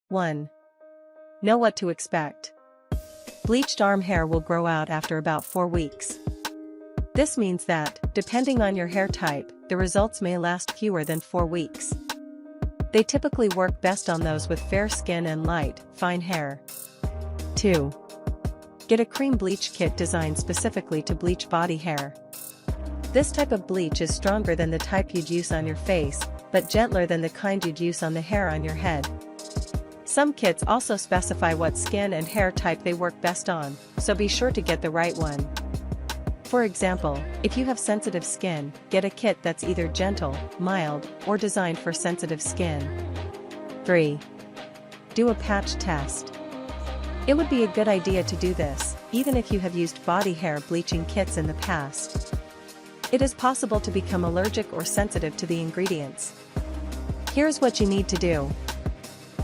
1. Know what to expect. Bleached arm hair will grow out after about 4 weeks. This means that, depending on your hair type, the results may last fewer than 4 weeks. They typically work best on those with fair skin and light, fine hair. 2. Get a cream bleach kit designed specifically to bleach body hair. This type of bleach is stronger than the type you'd use on your face, but gentler than the kind you'd use on the hair on your head. Some kits also specify what skin and hair type they work best on, so be sure to get the right one. For example, if you have sensitive skin, get a kit that's either gentle, mild, or designed for sensitive skin. 3. Do a patch test. It would be a good idea to do this, even if you have used body hair bleaching kits in the past. It is possible to become allergic or sensitive to the ingredients. Here's what you need to do.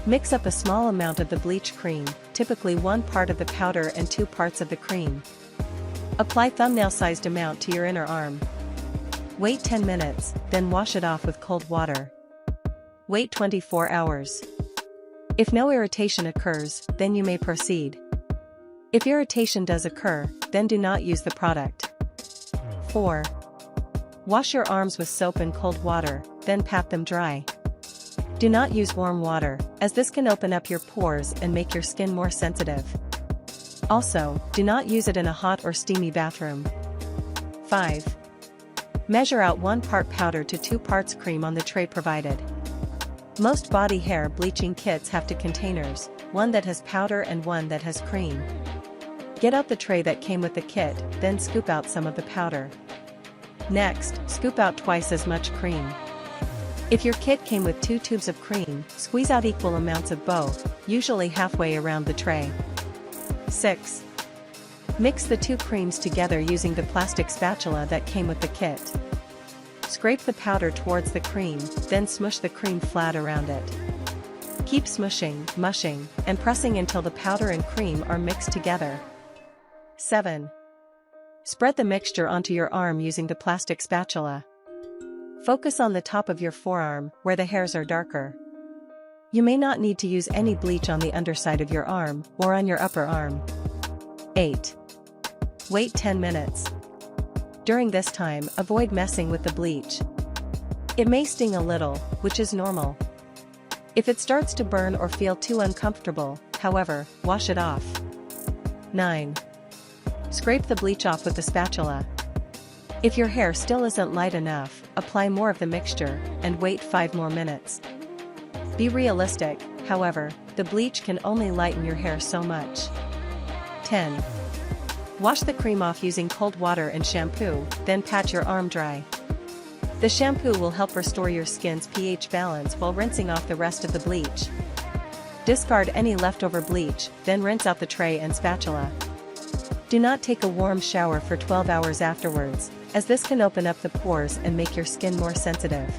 Mix up a small amount of the bleach cream, typically 1 part of the powder and 2 parts of the cream. Apply thumbnail-sized amount to your inner arm. Wait 10 minutes, then wash it off with cold water. Wait 24 hours. If no irritation occurs, then you may proceed. If irritation does occur, then do not use the product. 4. Wash your arms with soap and cold water, then pat them dry. Do not use warm water, as this can open up your pores and make your skin more sensitive. Also, do not use it in a hot or steamy bathroom. 5. Measure out 1 part powder to 2 parts cream on the tray provided. Most body hair bleaching kits have 2 containers, one that has powder and one that has cream. Get out the tray that came with the kit, then scoop out some of the powder. Next, scoop out twice as much cream. If your kit came with 2 tubes of cream, squeeze out equal amounts of both, usually halfway around the tray. 6. Mix the 2 creams together using the plastic spatula that came with the kit. Scrape the powder towards the cream, then smush the cream flat around it. Keep smushing, mushing, and pressing until the powder and cream are mixed together. 7. Spread the mixture onto your arm using the plastic spatula. Focus on the top of your forearm, where the hairs are darker. You may not need to use any bleach on the underside of your arm, or on your upper arm. 8. Wait 10 minutes. During this time, avoid messing with the bleach. It may sting a little, which is normal. If it starts to burn or feel too uncomfortable, however, wash it off. 9. Scrape the bleach off with the spatula. If your hair still isn't light enough, apply more of the mixture, and wait 5 more minutes. Be realistic, however, the bleach can only lighten your hair so much. 10. Wash the cream off using cold water and shampoo, then pat your arm dry. The shampoo will help restore your skin's pH balance while rinsing off the rest of the bleach. Discard any leftover bleach, then rinse out the tray and spatula. Do not take a warm shower for 12 hours afterwards, as this can open up the pores and make your skin more sensitive.